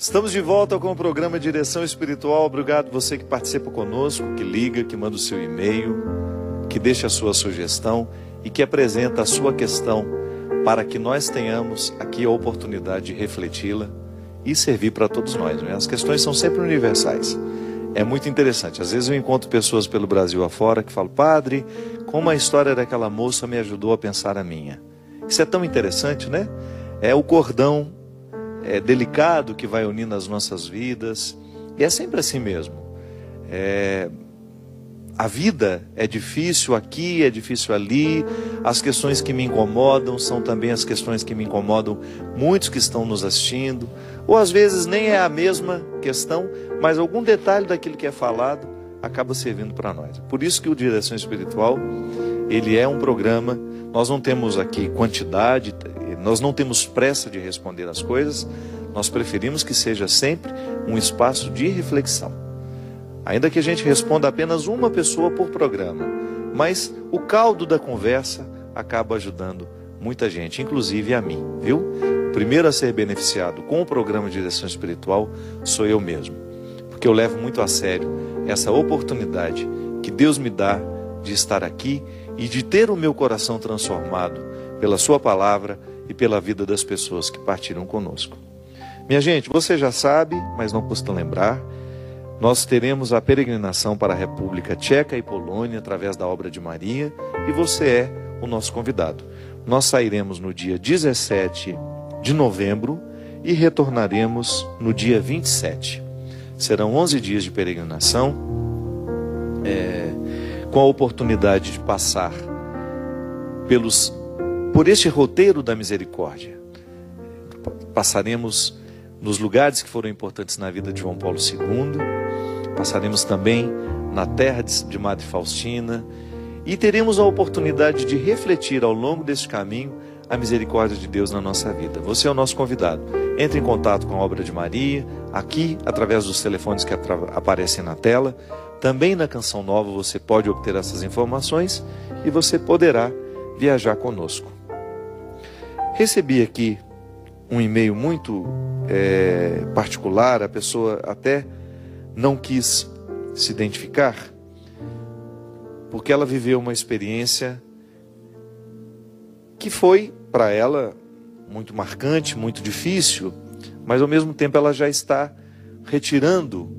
Estamos de volta com o programa Direção Espiritual. Obrigado você que participa conosco, que liga, que manda o seu e-mail, que deixa a sua sugestão e que apresenta a sua questão para que nós tenhamos aqui a oportunidade de refleti-la e servir para todos nós, né? As questões são sempre universais. É muito interessante. Às vezes eu encontro pessoas pelo Brasil afora que falam: padre, como a história daquela moça me ajudou a pensar a minha. Isso é tão interessante, né? É o cordão delicado que vai unindo as nossas vidas. E é sempre assim mesmo. A vida é difícil aqui, é difícil ali. As questões que me incomodam são também as questões que me incomodam muitos que estão nos assistindo. Ou às vezes nem é a mesma questão, mas algum detalhe daquilo que é falado acaba servindo para nós. Por isso que o Direção Espiritual, ele é um programa. Nós não temos aqui quantidade, nós não temos pressa de responder as coisas. Nós preferimos que seja sempre um espaço de reflexão. Ainda que a gente responda apenas uma pessoa por programa, mas o caldo da conversa acaba ajudando muita gente, inclusive a mim, viu? O primeiro a ser beneficiado com o programa de Direção Espiritual sou eu mesmo, porque eu levo muito a sério essa oportunidade que Deus me dá de estar aqui e de ter o meu coração transformado pela sua palavra e pela vida das pessoas que partiram conosco. Minha gente, você já sabe, mas não custa lembrar, nós teremos a peregrinação para a República Tcheca e Polônia através da Obra de Maria e você é o nosso convidado. Nós sairemos no dia 17 de novembro e retornaremos no dia 27. Serão 11 dias de peregrinação, com a oportunidade de passar por este roteiro da misericórdia. Passaremos nos lugares que foram importantes na vida de João Paulo II, passaremos também na terra de Madre Faustina e teremos a oportunidade de refletir ao longo deste caminho a misericórdia de Deus na nossa vida. Você é o nosso convidado. Entre em contato com a Obra de Maria, aqui através dos telefones que aparecem na tela. Também na Canção Nova você pode obter essas informações e você poderá viajar conosco. Recebi aqui um e-mail muito particular, a pessoa até não quis se identificar, porque ela viveu uma experiência que foi, para ela, muito marcante, muito difícil, mas ao mesmo tempo ela já está retirando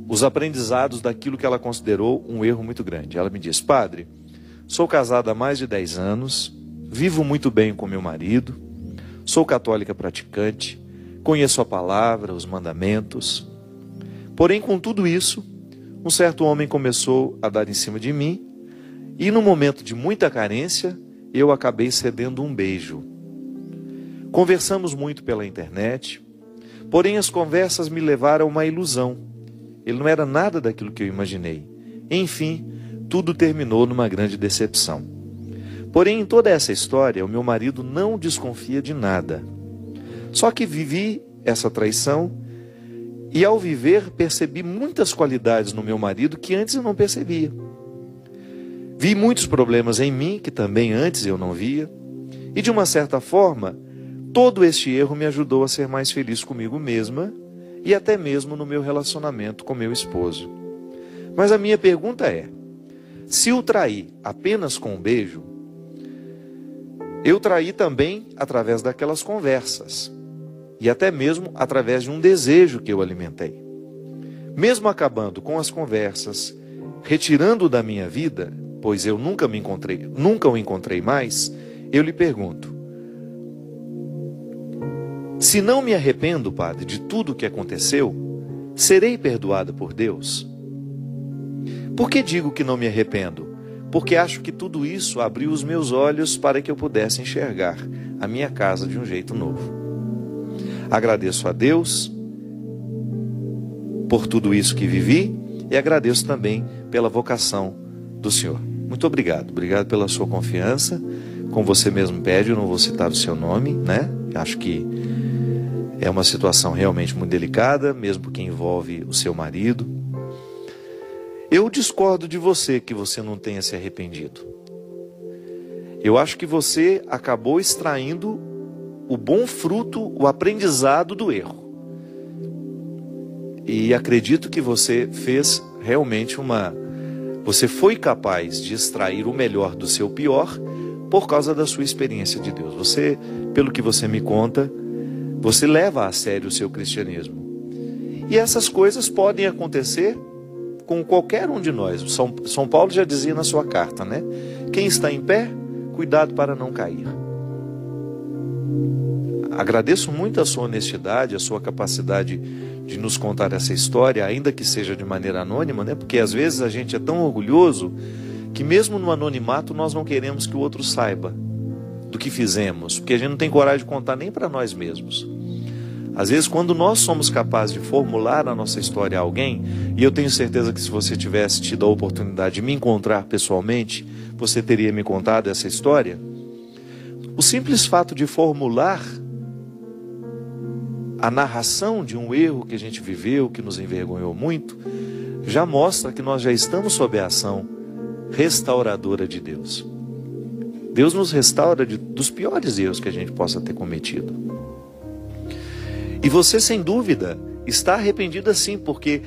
os aprendizados daquilo que ela considerou um erro muito grande. Ela me diz: padre, sou casada há mais de 10 anos, vivo muito bem com meu marido, sou católica praticante, conheço a palavra, os mandamentos. Porém, com tudo isso, um certo homem começou a dar em cima de mim e, no momento de muita carência, eu acabei cedendo um beijo. Conversamos muito pela internet, porém as conversas me levaram a uma ilusão. Ele não era nada daquilo que eu imaginei. Enfim, tudo terminou numa grande decepção. Porém, em toda essa história, o meu marido não desconfia de nada. Só que vivi essa traição e, ao viver, percebi muitas qualidades no meu marido que antes eu não percebia. Vi muitos problemas em mim que também antes eu não via. E, de uma certa forma, todo este erro me ajudou a ser mais feliz comigo mesma e até mesmo no meu relacionamento com meu esposo. Mas a minha pergunta é: se o traí apenas com um beijo, eu traí também através daquelas conversas e até mesmo através de um desejo que eu alimentei. Mesmo acabando com as conversas, retirando-o da minha vida, pois eu nunca o encontrei mais, eu lhe pergunto: se não me arrependo, padre, de tudo o que aconteceu, serei perdoada por Deus? Por que digo que não me arrependo? Porque acho que tudo isso abriu os meus olhos para que eu pudesse enxergar a minha casa de um jeito novo. Agradeço a Deus por tudo isso que vivi e agradeço também pela vocação do Senhor. Muito obrigado. Obrigado pela sua confiança. Como você mesmo pede, eu não vou citar o seu nome, né? Acho que é uma situação realmente muito delicada, mesmo porque envolve o seu marido. Eu discordo de você que você não tenha se arrependido. Eu acho que você acabou extraindo o bom fruto, o aprendizado do erro. E acredito que você fez realmente você foi capaz de extrair o melhor do seu pior por causa da sua experiência de Deus. Você, pelo que você me conta, você leva a sério o seu cristianismo. E essas coisas podem acontecer com qualquer um de nós. São Paulo já dizia na sua carta, né? Quem está em pé, cuidado para não cair. Agradeço muito a sua honestidade, a sua capacidade de nos contar essa história, ainda que seja de maneira anônima, né? Porque às vezes a gente é tão orgulhoso que mesmo no anonimato nós não queremos que o outro saiba do que fizemos, porque a gente não tem coragem de contar nem para nós mesmos. Às vezes, quando nós somos capazes de formular a nossa história a alguém, e eu tenho certeza que se você tivesse tido a oportunidade de me encontrar pessoalmente, você teria me contado essa história. O simples fato de formular a narração de um erro que a gente viveu, que nos envergonhou muito, já mostra que nós já estamos sob a ação restauradora de Deus. Deus nos restaura dos piores erros que a gente possa ter cometido. E você, sem dúvida, está arrependido sim, porque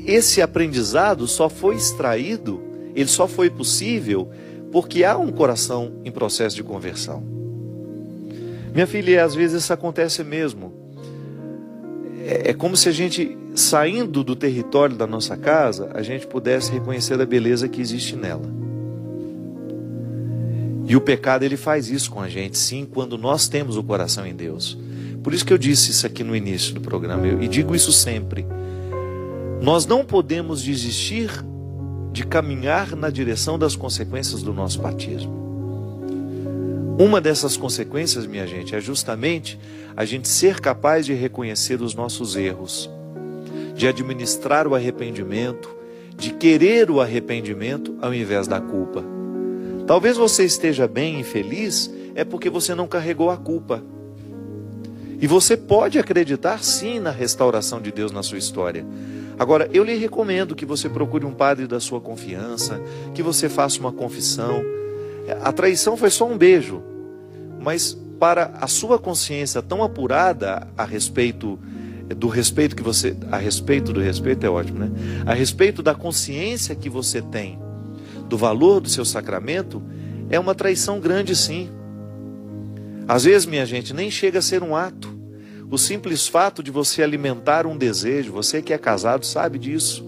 esse aprendizado só foi extraído, ele só foi possível porque há um coração em processo de conversão. Minha filha, às vezes isso acontece mesmo. É como se a gente, saindo do território da nossa casa, a gente pudesse reconhecer a beleza que existe nela. E o pecado, ele faz isso com a gente, sim, quando nós temos o coração em Deus. Por isso que eu disse isso aqui no início do programa, e digo isso sempre. Nós não podemos desistir de caminhar na direção das consequências do nosso batismo. Uma dessas consequências, minha gente, é justamente a gente ser capaz de reconhecer os nossos erros, de administrar o arrependimento, de querer o arrependimento ao invés da culpa. Talvez você esteja bem e feliz, é porque você não carregou a culpa. E você pode acreditar sim na restauração de Deus na sua história. Agora, eu lhe recomendo que você procure um padre da sua confiança, que você faça uma confissão. A traição foi só um beijo, mas para a sua consciência tão apurada a respeito do respeito que você... A respeito do respeito é ótimo, né? A respeito da consciência que você tem do valor do seu sacramento, é uma traição grande sim. Às vezes, minha gente, nem chega a ser um ato. O simples fato de você alimentar um desejo, você que é casado sabe disso.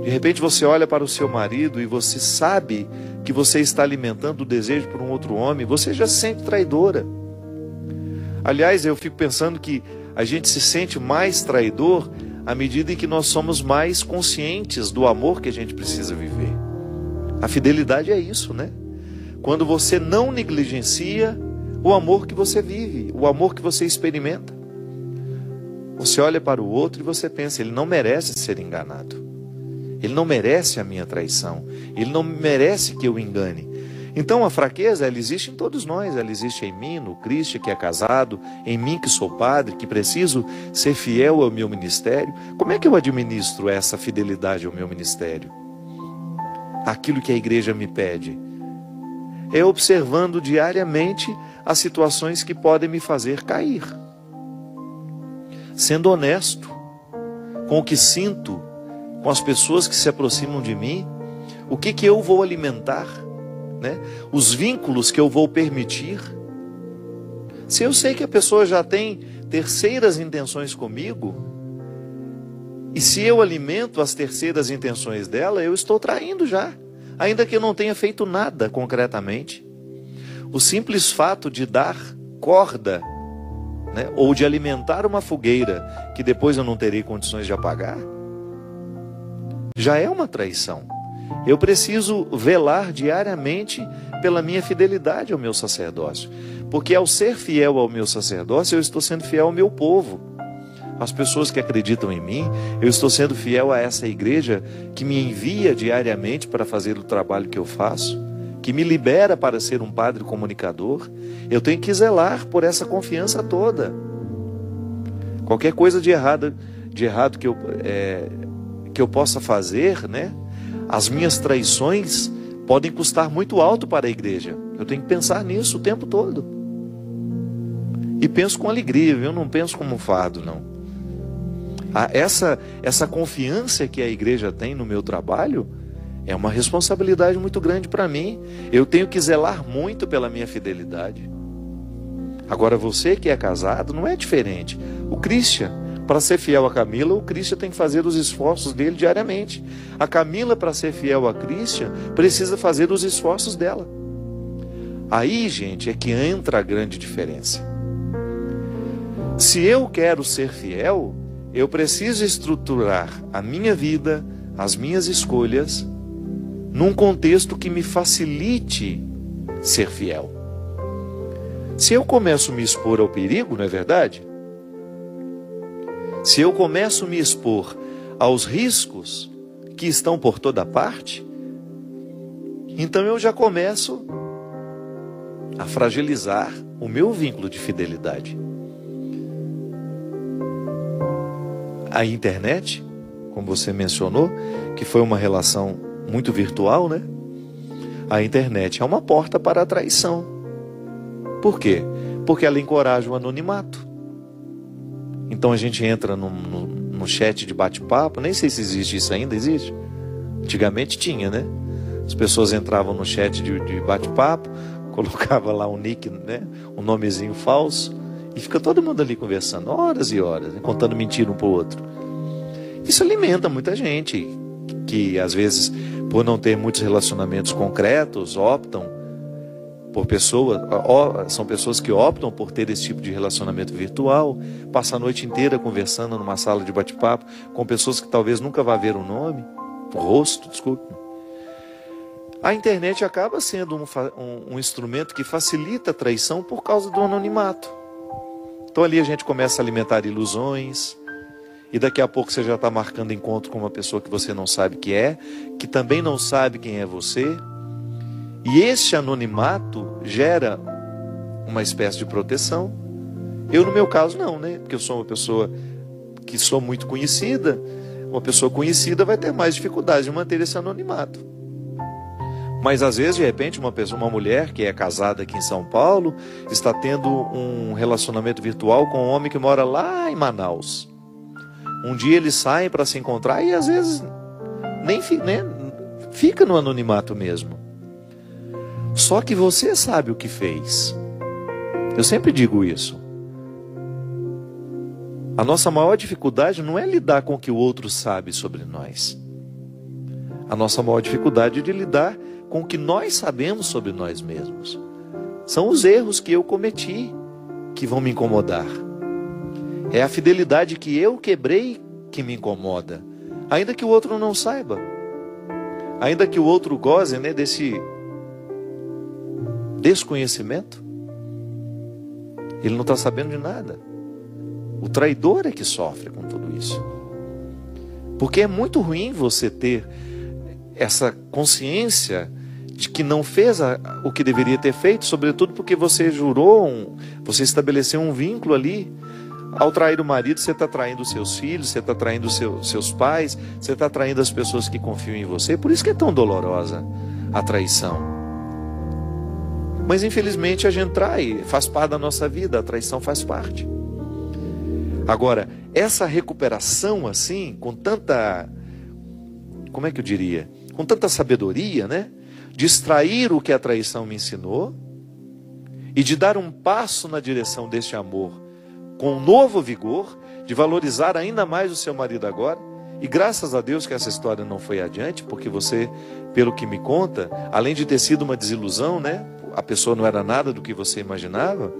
De repente você olha para o seu marido e você sabe que você está alimentando o desejo por um outro homem, você já se sente traidora. Aliás, eu fico pensando que a gente se sente mais traidor à medida em que nós somos mais conscientes do amor que a gente precisa viver. A fidelidade é isso, né? Quando você não negligencia o amor que você vive, o amor que você experimenta. Você olha para o outro e você pensa, ele não merece ser enganado. Ele não merece a minha traição. Ele não merece que eu o engane. Então a fraqueza, ela existe em todos nós. Ela existe em mim, no Cristo que é casado, em mim que sou padre, que preciso ser fiel ao meu ministério. Como é que eu administro essa fidelidade ao meu ministério? Aquilo que a igreja me pede. É observando diariamente as situações que podem me fazer cair. Sendo honesto com o que sinto, com as pessoas que se aproximam de mim, o que eu vou alimentar, né? Os vínculos que eu vou permitir. Se eu sei que a pessoa já tem terceiras intenções comigo, e se eu alimento as terceiras intenções dela, eu estou traindo já. Ainda que eu não tenha feito nada concretamente. O simples fato de dar corda, né, ou de alimentar uma fogueira que depois eu não terei condições de apagar, já é uma traição. Eu preciso velar diariamente pela minha fidelidade ao meu sacerdócio. Porque ao ser fiel ao meu sacerdócio, eu estou sendo fiel ao meu povo. As pessoas que acreditam em mim, eu estou sendo fiel a essa igreja que me envia diariamente para fazer o trabalho que eu faço, que me libera para ser um padre comunicador. Eu tenho que zelar por essa confiança toda. Qualquer coisa de errado que eu possa fazer, né? As minhas traições podem custar muito alto para a igreja. Eu tenho que pensar nisso o tempo todo. E penso com alegria, eu não penso como um fardo, não. Essa confiança que a igreja tem no meu trabalho é uma responsabilidade muito grande para mim. Eu tenho que zelar muito pela minha fidelidade. Agora, você que é casado, não é diferente. O Christian, para ser fiel a Camila, o Christian tem que fazer os esforços dele diariamente. A Camila, para ser fiel a Christian, precisa fazer os esforços dela. Aí, gente, é que entra a grande diferença. Se eu quero ser fiel, eu preciso estruturar a minha vida, as minhas escolhas, num contexto que me facilite ser fiel. Se eu começo a me expor ao perigo, não é verdade? Se eu começo a me expor aos riscos que estão por toda parte, então eu já começo a fragilizar o meu vínculo de fidelidade. A internet, como você mencionou, que foi uma relação muito virtual, né? A internet é uma porta para a traição. Por quê? Porque ela encoraja o anonimato. Então a gente entra no chat de bate-papo, nem sei se existe isso ainda, existe? Antigamente tinha, né? As pessoas entravam no chat de bate-papo, colocava lá um nick, né? Um nomezinho falso, e fica todo mundo ali conversando, horas e horas, né? Contando mentira um para o outro. Isso alimenta muita gente, que às vezes, por não ter muitos relacionamentos concretos, optam por pessoas, são pessoas que optam por ter esse tipo de relacionamento virtual, passam a noite inteira conversando numa sala de bate-papo com pessoas que talvez nunca vá ver o nome, o rosto, desculpe. A internet acaba sendo um instrumento que facilita a traição por causa do anonimato. Então ali a gente começa a alimentar ilusões, e daqui a pouco você já está marcando encontro com uma pessoa que você não sabe que também não sabe quem é você. E esse anonimato gera uma espécie de proteção. Eu, no meu caso, não, né? Porque eu sou uma pessoa que sou muito conhecida. Uma pessoa conhecida vai ter mais dificuldade de manter esse anonimato. Mas às vezes, de repente, uma mulher que é casada aqui em São Paulo está tendo um relacionamento virtual com um homem que mora lá em Manaus. Um dia eles saem para se encontrar e às vezes nem fica no anonimato mesmo. Só que você sabe o que fez. Eu sempre digo isso. A nossa maior dificuldade não é lidar com o que o outro sabe sobre nós. A nossa maior dificuldade é de lidar com o que nós sabemos sobre nós mesmos. São os erros que eu cometi que vão me incomodar. É a fidelidade que eu quebrei que me incomoda. Ainda que o outro não saiba. Ainda que o outro goze, né, desse desconhecimento. Ele não está sabendo de nada. O traidor é que sofre com tudo isso. Porque é muito ruim você ter essa consciência de que não fez o que deveria ter feito, sobretudo porque você jurou, você estabeleceu um vínculo ali. Ao trair o marido, você está traindo os seus filhos, você está traindo os seus pais, você está traindo as pessoas que confiam em você. Por isso que é tão dolorosa a traição. Mas infelizmente a gente trai, faz parte da nossa vida, a traição faz parte. Agora, essa recuperação assim, com tanta, como é que eu diria? Com tanta sabedoria, né? De extrair o que a traição me ensinou e de dar um passo na direção deste amor com um novo vigor, de valorizar ainda mais o seu marido agora. E graças a Deus que essa história não foi adiante, porque você, pelo que me conta, além de ter sido uma desilusão, né? A pessoa não era nada do que você imaginava.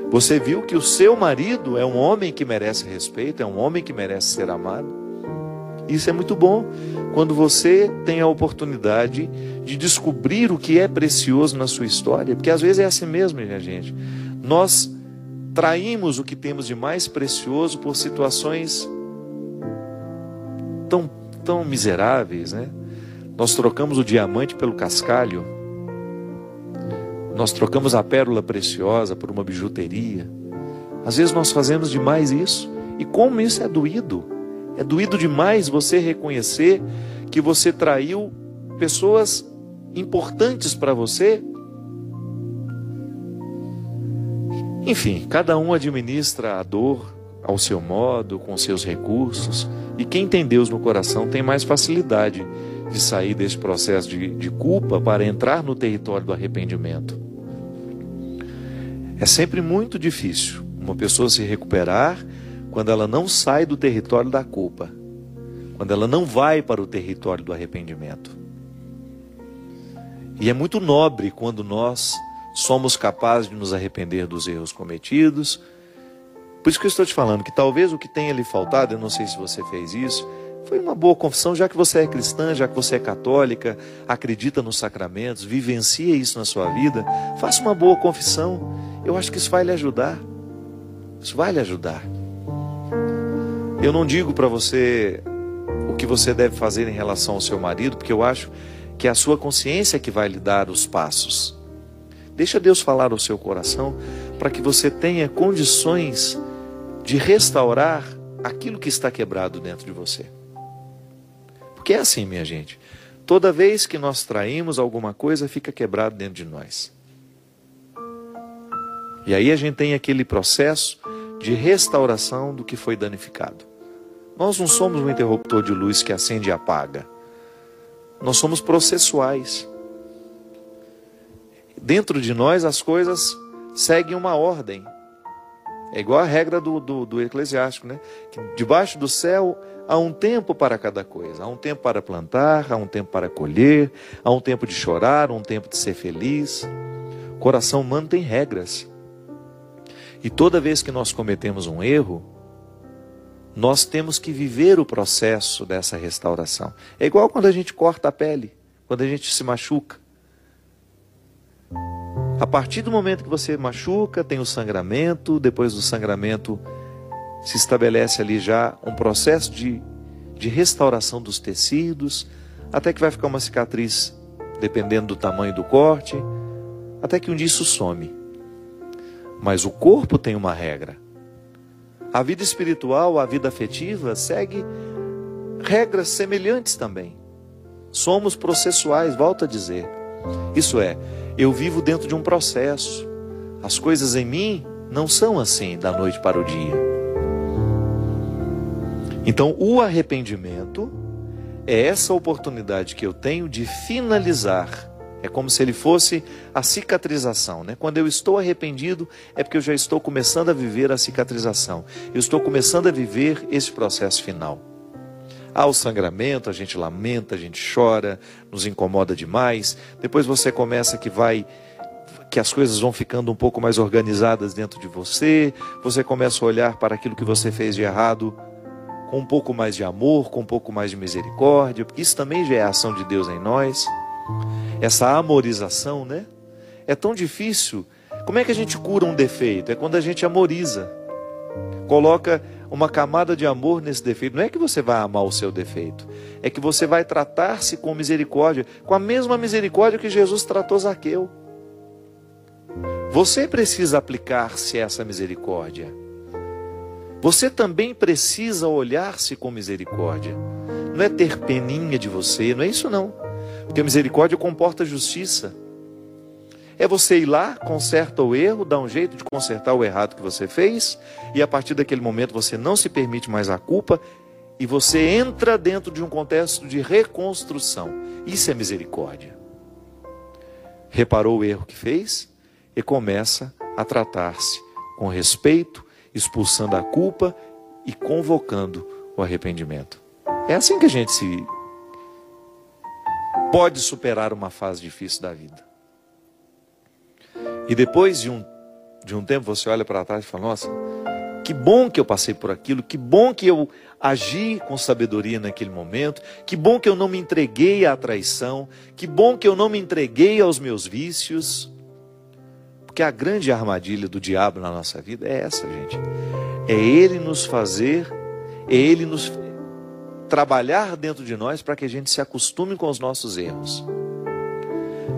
Você viu que o seu marido é um homem que merece respeito, é um homem que merece ser amado. Isso é muito bom, quando você tem a oportunidade de descobrir o que é precioso na sua história, porque às vezes é assim mesmo, minha gente. Nós traímos o que temos de mais precioso por situações tão miseráveis, né? Nós trocamos o diamante pelo cascalho. Nós trocamos a pérola preciosa por uma bijuteria. Às vezes nós fazemos demais isso. E como isso é doído. É doído demais você reconhecer que você traiu pessoas importantes para você. Enfim, cada um administra a dor ao seu modo, com seus recursos. E quem tem Deus no coração tem mais facilidade de sair desse processo de culpa para entrar no território do arrependimento. É sempre muito difícil uma pessoa se recuperar quando ela não sai do território da culpa, quando ela não vai para o território do arrependimento. E é muito nobre quando nós somos capazes de nos arrepender dos erros cometidos. Por isso que eu estou te falando que talvez o que tenha lhe faltado, eu não sei se você fez isso, foi uma boa confissão, já que você é cristã, já que você é católica, acredita nos sacramentos, vivencia isso na sua vida, faça uma boa confissão. Eu acho que isso vai lhe ajudar. Isso vai lhe ajudar. Eu não digo para você o que você deve fazer em relação ao seu marido, porque eu acho que é a sua consciência que vai lhe dar os passos. Deixa Deus falar ao seu coração para que você tenha condições de restaurar aquilo que está quebrado dentro de você. Porque é assim, minha gente. Toda vez que nós traímos alguma coisa, fica quebrado dentro de nós. E aí a gente tem aquele processo de restauração do que foi danificado. Nós não somos um interruptor de luz que acende e apaga. Nós somos processuais. Dentro de nós as coisas seguem uma ordem. É igual a regra do Eclesiástico, né? Que debaixo do céu há um tempo para cada coisa. Há um tempo para plantar, há um tempo para colher, há um tempo de chorar, um tempo de ser feliz. O coração humano tem regras. E toda vez que nós cometemos um erro, nós temos que viver o processo dessa restauração. É igual quando a gente corta a pele, quando a gente se machuca. A partir do momento que você machuca, tem o sangramento, depois do sangramento se estabelece ali já um processo de restauração dos tecidos, até que vai ficar uma cicatriz, dependendo do tamanho do corte, até que um dia isso some. Mas o corpo tem uma regra. A vida espiritual, a vida afetiva, segue regras semelhantes também. Somos processuais, volto a dizer. Isso é, eu vivo dentro de um processo. As coisas em mim não são assim da noite para o dia. Então, o arrependimento é essa oportunidade que eu tenho de finalizar. É como se ele fosse a cicatrização, né? Quando eu estou arrependido, é porque eu já estou começando a viver a cicatrização. Eu estou começando a viver esse processo final. Há o sangramento, a gente lamenta, a gente chora, nos incomoda demais. Depois você começa que as coisas vão ficando um pouco mais organizadas dentro de você. Você começa a olhar para aquilo que você fez de errado com um pouco mais de amor, com um pouco mais de misericórdia, porque isso também já é a ação de Deus em nós. Essa amorização, né? É tão difícil. Como é que a gente cura um defeito? É quando a gente amoriza. Coloca uma camada de amor nesse defeito. Não é que você vai amar o seu defeito. É que você vai tratar-se com misericórdia, com a mesma misericórdia que Jesus tratou Zaqueu. Você precisa aplicar-se a essa misericórdia. Você também precisa olhar-se com misericórdia. Não é ter peninha de você, não é isso não. Porque a misericórdia comporta justiça. É você ir lá, conserta o erro, dá um jeito de consertar o errado que você fez, e a partir daquele momento você não se permite mais a culpa, e você entra dentro de um contexto de reconstrução. Isso é misericórdia. Reparou o erro que fez e começa a tratar-se com respeito, expulsando a culpa e convocando o arrependimento. É assim que a gente pode superar uma fase difícil da vida. E depois de um tempo você olha para trás e fala, nossa, que bom que eu passei por aquilo, que bom que eu agi com sabedoria naquele momento, que bom que eu não me entreguei à traição, que bom que eu não me entreguei aos meus vícios. Porque a grande armadilha do diabo na nossa vida é essa, gente. É ele nos fazer, é ele nos trabalhar dentro de nós para que a gente se acostume com os nossos erros.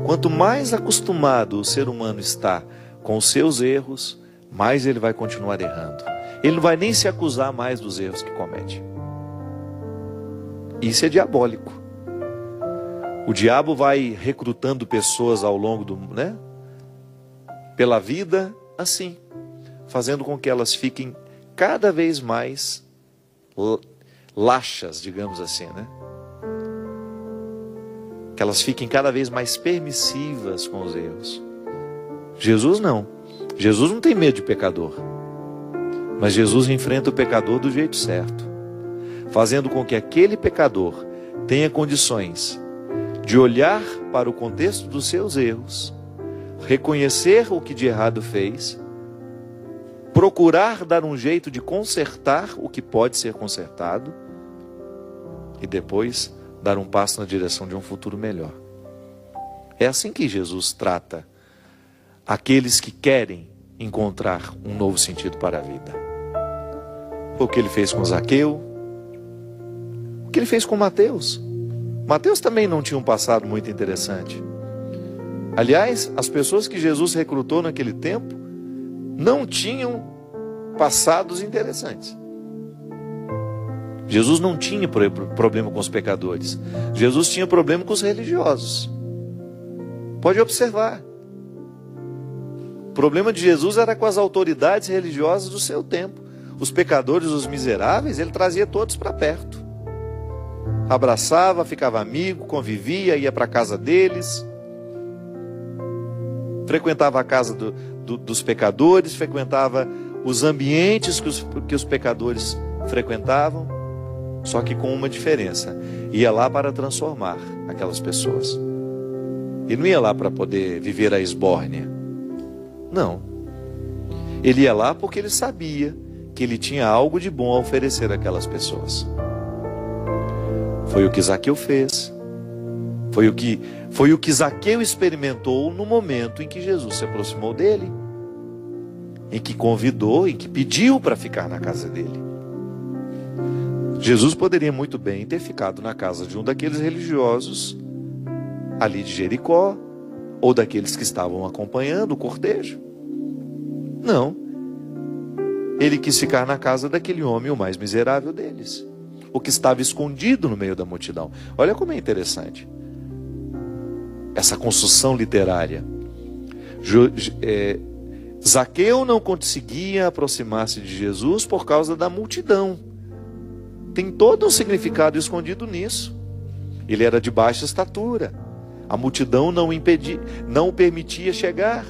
Quanto mais acostumado o ser humano está com os seus erros, mais ele vai continuar errando. Ele não vai nem se acusar mais dos erros que comete. Isso é diabólico. O diabo vai recrutando pessoas ao longo pela vida assim, fazendo com que elas fiquem cada vez mais laxas, digamos assim, né? Que elas fiquem cada vez mais permissivas com os erros. Jesus não. Jesus não tem medo de pecador. Mas Jesus enfrenta o pecador do jeito certo, fazendo com que aquele pecador tenha condições de olhar para o contexto dos seus erros, reconhecer o que de errado fez, procurar dar um jeito de consertar o que pode ser consertado e depois dar um passo na direção de um futuro melhor. É assim que Jesus trata aqueles que querem encontrar um novo sentido para a vida. O que ele fez com Zaqueu, o que ele fez com Mateus. Mateus também não tinha um passado muito interessante. Aliás, as pessoas que Jesus recrutou naquele tempo não tinham passados interessantes. Jesus não tinha problema com os pecadores. Jesus tinha problema com os religiosos. Pode observar. O problema de Jesus era com as autoridades religiosas do seu tempo. Os pecadores, os miseráveis, ele trazia todos para perto. Abraçava, ficava amigo, convivia, ia para a casa deles. Frequentava a casa dos pecadores, frequentava os ambientes que os pecadores frequentavam. Só que com uma diferença: ia lá para transformar aquelas pessoas. E não ia lá para poder viver a esbórnia. Não. Ele ia lá porque ele sabia que ele tinha algo de bom a oferecer àquelas pessoas. Foi o que Zaqueu fez. Foi o que Zaqueu experimentou no momento em que Jesus se aproximou dele, em que convidou, em que pediu para ficar na casa dele. Jesus poderia muito bem ter ficado na casa de um daqueles religiosos ali de Jericó, ou daqueles que estavam acompanhando o cortejo. Não. Ele quis ficar na casa daquele homem, o mais miserável deles, o que estava escondido no meio da multidão. Olha como é interessante essa construção literária. Zaqueu não conseguia aproximar-se de Jesus por causa da multidão. Tem todo um significado escondido nisso. Ele era de baixa estatura. A multidão não o permitia chegar.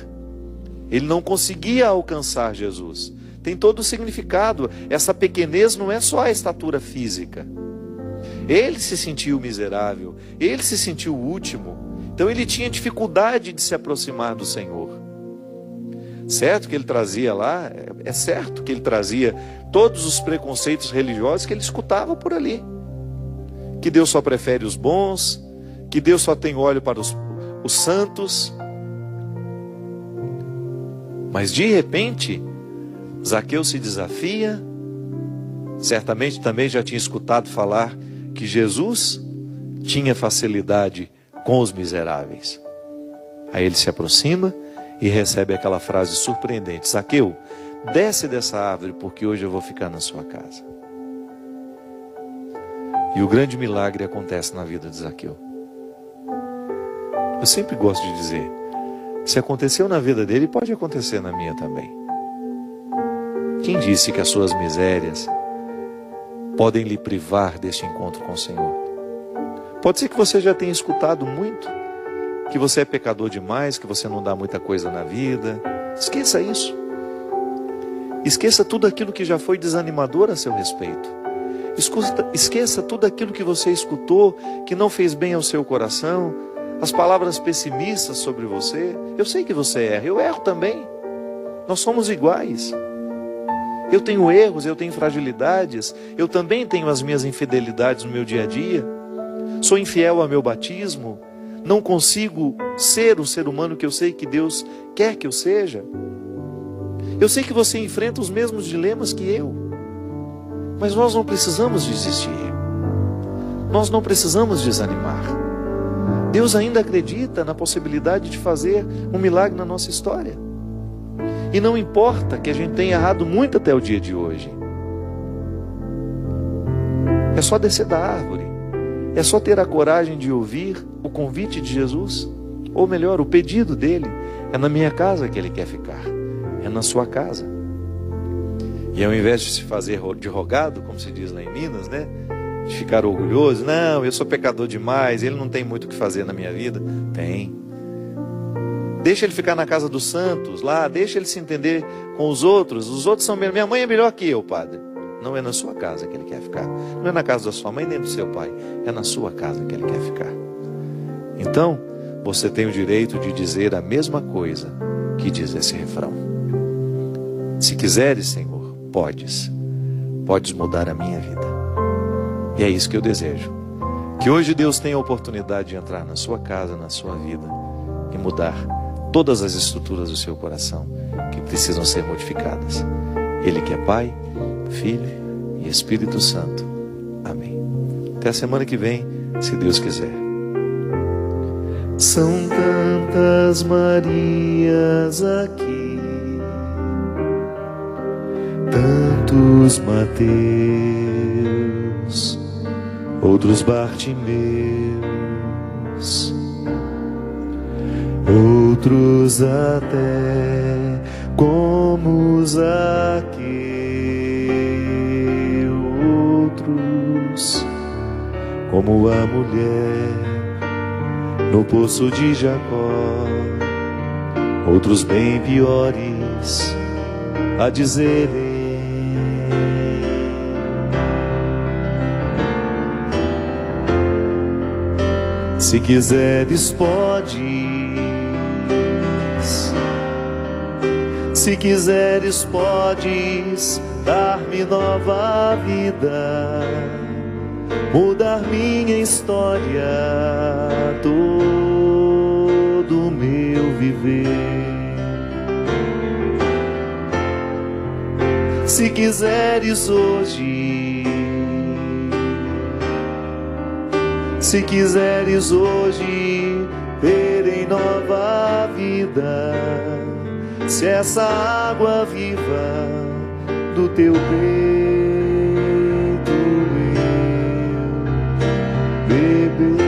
Ele não conseguia alcançar Jesus. Tem todo o significado. Essa pequenez não é só a estatura física. Ele se sentiu miserável. Ele se sentiu o último. Então ele tinha dificuldade de se aproximar do Senhor. Certo que ele trazia lá, é certo que ele trazia todos os preconceitos religiosos que ele escutava por ali. Que Deus só prefere os bons, que Deus só tem olho para os santos. Mas de repente, Zaqueu se desafia. Certamente também já tinha escutado falar que Jesus tinha facilidade com os miseráveis. Aí ele se aproxima e recebe aquela frase surpreendente: Zaqueu, desce dessa árvore, porque hoje eu vou ficar na sua casa. E o grande milagre acontece na vida de Zaqueu. Eu sempre gosto de dizer, se aconteceu na vida dele, pode acontecer na minha também. Quem disse que as suas misérias podem lhe privar deste encontro com o Senhor? Pode ser que você já tenha escutado muito, que você é pecador demais, que você não dá muita coisa na vida. Esqueça isso. Esqueça tudo aquilo que já foi desanimador a seu respeito. Esqueça tudo aquilo que você escutou, que não fez bem ao seu coração, as palavras pessimistas sobre você. Eu sei que você erra, eu erro também. Nós somos iguais. Eu tenho erros, eu tenho fragilidades, eu também tenho as minhas infidelidades no meu dia a dia. Sou infiel ao meu batismo, não consigo ser o ser humano que eu sei que Deus quer que eu seja. Eu sei que você enfrenta os mesmos dilemas que eu, mas nós não precisamos desistir. Nós não precisamos desanimar. Deus ainda acredita na possibilidade de fazer um milagre na nossa história. E não importa que a gente tenha errado muito até o dia de hoje. É só descer da árvore. É só ter a coragem de ouvir o convite de Jesus. Ou melhor, o pedido dele. É na minha casa que ele quer ficar. É na sua casa. E ao invés de se fazer de rogado, como se diz lá em Minas, né? De ficar orgulhoso, não, eu sou pecador demais, ele não tem muito o que fazer na minha vida. Tem. Deixa ele ficar na casa dos santos lá, deixa ele se entender com os outros são melhores. Minha mãe é melhor que eu, padre. Não é na sua casa que ele quer ficar. Não é na casa da sua mãe nem do seu pai. É na sua casa que ele quer ficar. Então, você tem o direito de dizer a mesma coisa que diz esse refrão. Se quiseres, Senhor, podes. Podes mudar a minha vida. E é isso que eu desejo. Que hoje Deus tenha a oportunidade de entrar na sua casa, na sua vida e mudar todas as estruturas do seu coração que precisam ser modificadas. Ele que é Pai, Filho e Espírito Santo. Amém. Até a semana que vem, se Deus quiser. São tantas Marias aqui, tantos Mateus, outros Bartimeus, outros até como Zaqueu, outros como a mulher no poço de Jacó, outros bem piores a dizerem: se quiseres podes, se quiseres podes dar-me nova vida, mudar minha história, todo o meu viver. Se quiseres hoje, se quiseres hoje ver em nova vida, se essa água viva do teu peito beber.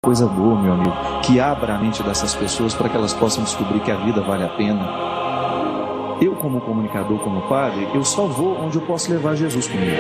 Coisa boa, meu amigo, que abra a mente dessas pessoas para que elas possam descobrir que a vida vale a pena. Eu, como comunicador, como padre, eu só vou onde eu posso levar Jesus comigo.